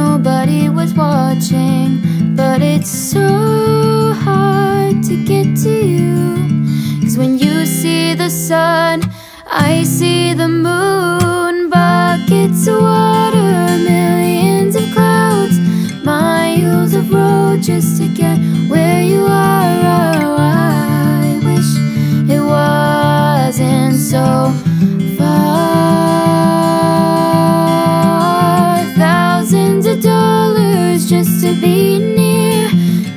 nobody was watching. But it's so hard to get to you, 'cause when you see the sun, I see the moon. Buckets of water, millions of clouds, miles of road just to get where you are. Oh, I wish it wasn't so far. Thousands of dollars just to be near,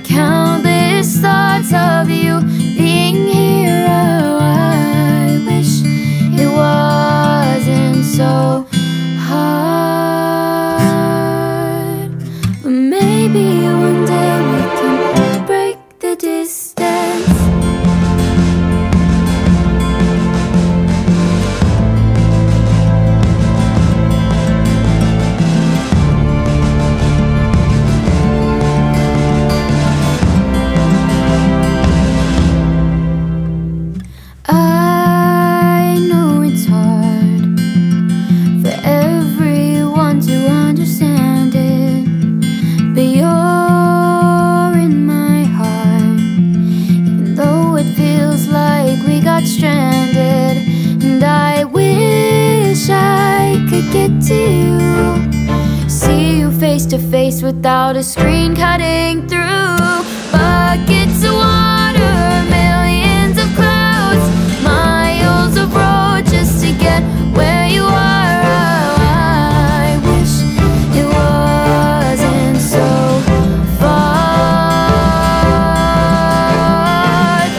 countless thoughts of you being here. Oh, I wish it wasn't so hard. But maybe one day we can break the distance. I know it's hard for everyone to understand it, but you're in my heart, even though it feels like we got stranded. And I wish I could get to you, see you face to face without a screen cutting through. Buckets of water, millions of clouds, miles of road just to get where you are. Oh, I wish it wasn't so far.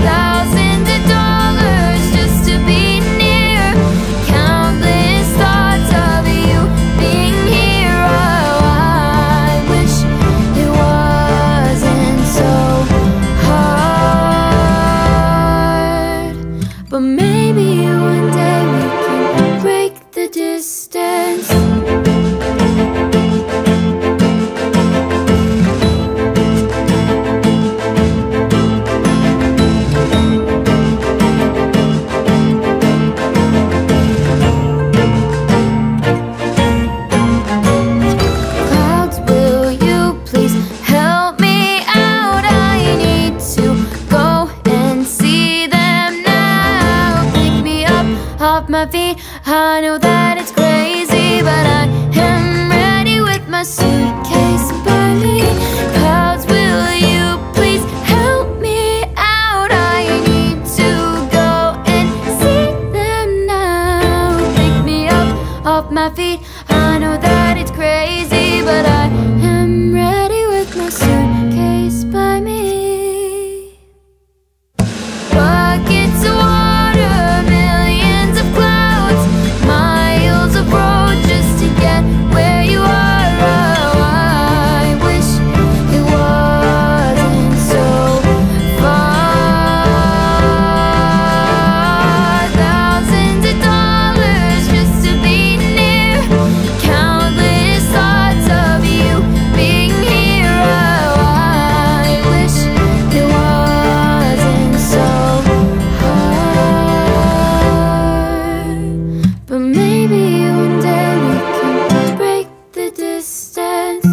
Thousands of dollars just to be near, countless thoughts of you being here. Oh, I wish it wasn't so hard. But maybe one day we can break the distance. Clouds, will you please help me out? I need to go and see them now. Pick me up off my feet. I know that it's crazy, but I am ready with my suitcase by me. Clouds, will you please help me out? I need to go and see them now. Pick me up off my feet. I know that it's crazy, but I am ready with my suitcase by me. Buckets of water, millions of clouds, miles of road just to get where you are. Oh, I wish it wasn't so far. Thousands of dollars just to be near, countless thoughts of you being here. Oh, I wish it wasn't so hard. But maybe one day we can break the distance.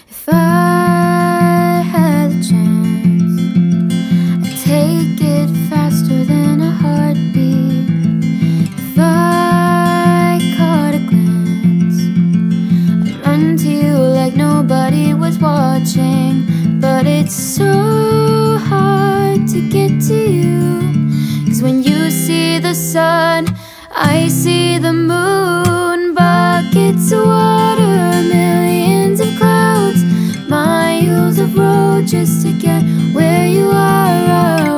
If I had a chance, I'd take it faster than a heartbeat. If I caught a glance, I'd run to you like nobody was watching. But it's so hard to get to you, 'cause when you see the sun, I see the moon. Buckets of water, millions of clouds, miles of road just to get where you are.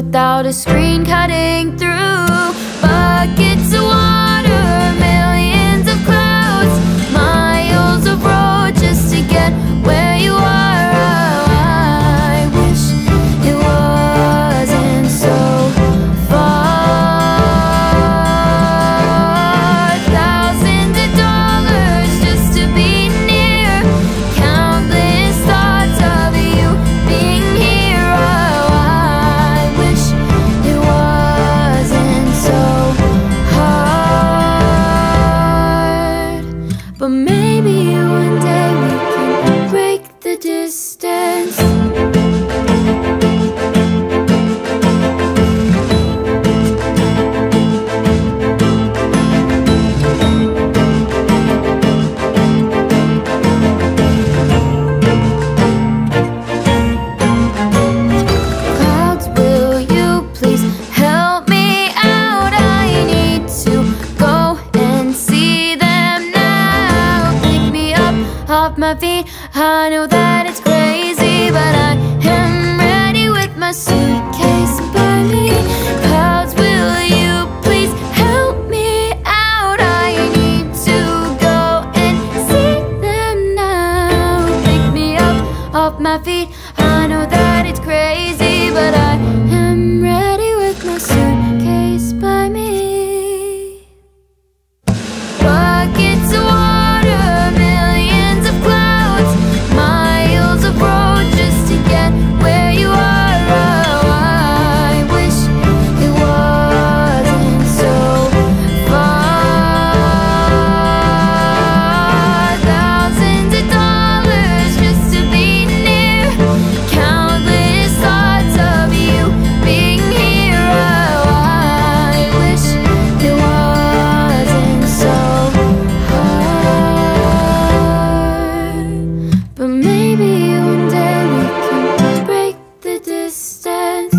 without a screen cutting through. Buckets of water, millions of clouds, miles of road just to get where you are. I wish it wasn't so far. Thousands of dollars just to be near, countless thoughts of you being here. Oh, I wish it wasn't so hard. But maybe one day we can break the distance. Clouds, will you please help me out? I need to go and see them now. Pick me up off my feet. I know that it's crazy, but I am ready with my suitcase by me. Clouds, will you please help me out? I need to go and see them now. Pick me up off my feet. I know that it's crazy, but I am ready with my suitcase by me. Buckets of water, millions of clouds, miles of road just to get where you are. Oh, I wish it wasn't so far. Thousands of dollars just to be near, countless thoughts of you being here. Oh, I wish it wasn't so hard. But maybe one day we can break the distance.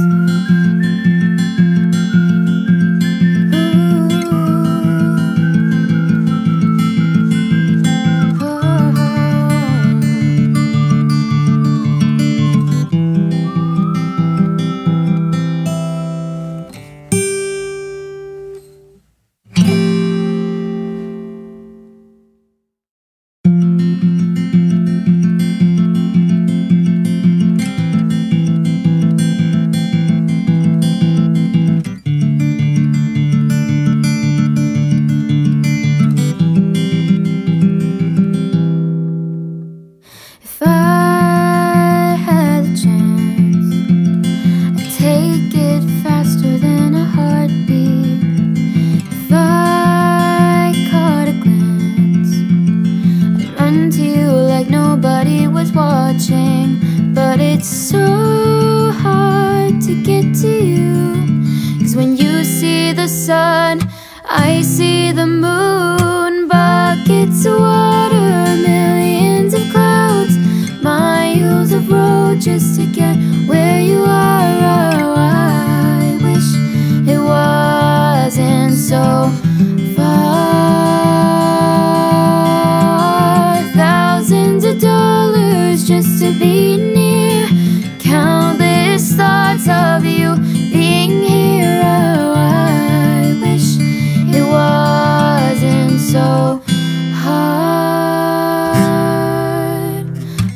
If I had a chance, I'd take it faster than a heartbeat. If I caught a glance, I'd run to you like nobody was watching. But it's so hard to get to you, 'cause when you see the sun, I see the moon. Buckets of water, millions of clouds, miles of road just to get where you are. Oh, I wish it wasn't so far. Thousands of dollars just to be near, countless thoughts of you being here. Oh, I wish it wasn't so hard.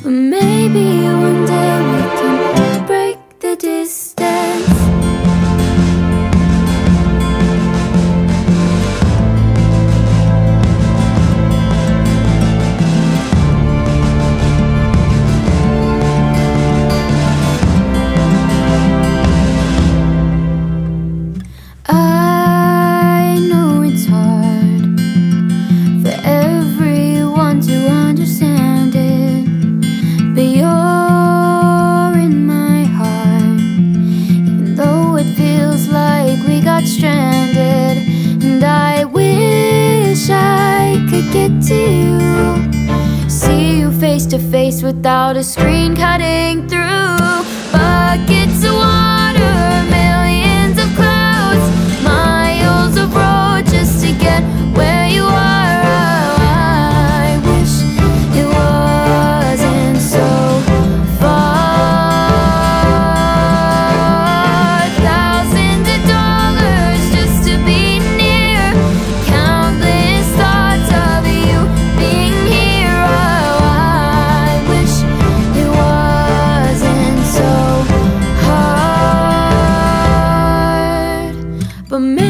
But maybe one day we can break the distance. I know it's hard for everyone to understand it, but you're in my heart, even though it feels like we got stranded. And I wish I could get to you, see you face to face without a screen cutting through. Buckets of water, millions of clouds, miles of road just to get where you are. Oh, I wish it wasn't so far.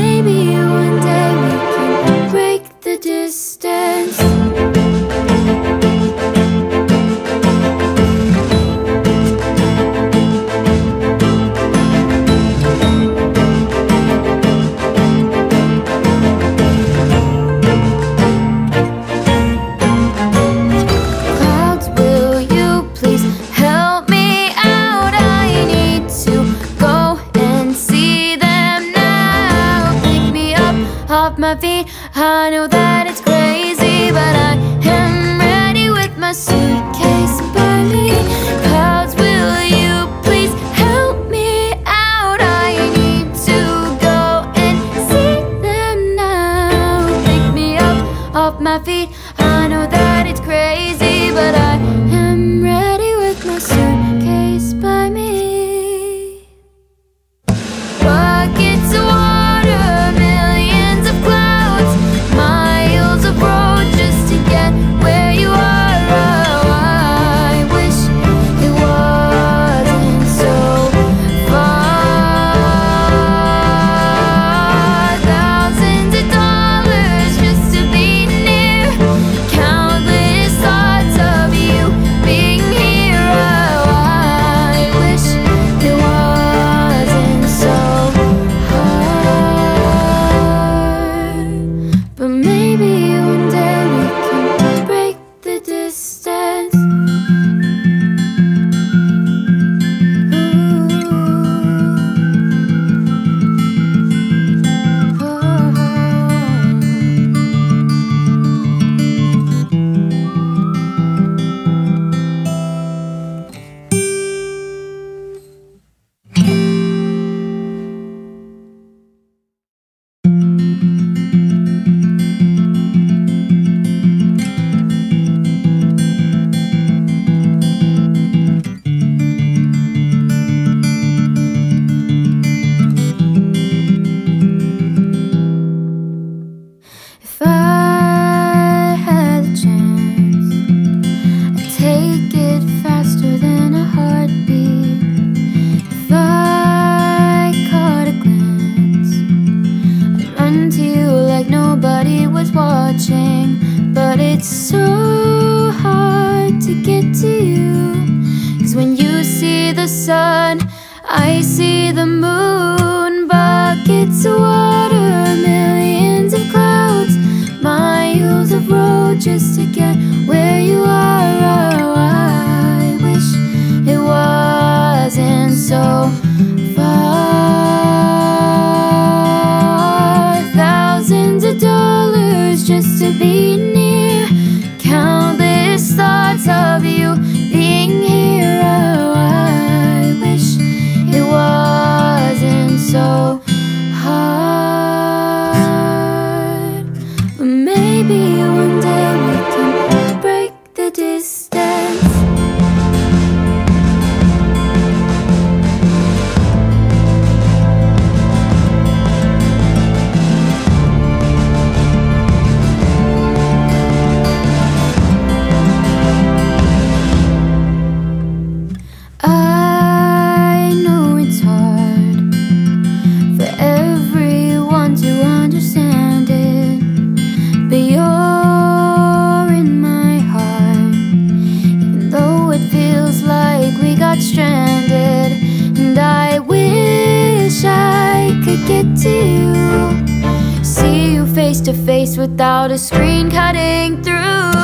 maybe one day we can break the distance. My feet, I know that it's crazy, but I am ready with my suitcase by me. Clouds, will you please help me out? I need to go and see them now. Pick me up off my feet, I know that it's crazy, but I am ready with my suitcase by me. Buckets of water, millions of clouds, miles of road just to get where you are. Oh, I wish it wasn't so far. Thousands of dollars just to be near, countless thoughts of you being here. Oh, I wish it wasn't so hard. But maybe one day we can break the distance. If I had the chance, I'd take it faster than a heartbeat. If I caught a glance, I'd run to you like nobody was watching. But it's so hard to get to you, 'cause when you see the sun, I see the moon. Buckets of water, millions of clouds, miles of road just to get where you are. Oh, I wish it wasn't so far. Thousands of dollars just to be near, countless thoughts of you being here. Oh, I wish it wasn't so hard. But maybe one day we can break the distance. I know it's hard for everyone to understand it, but you're in my heart, even though it feels like we got stranded. And I wish I could get to you, see you face to face without a screen cutting through.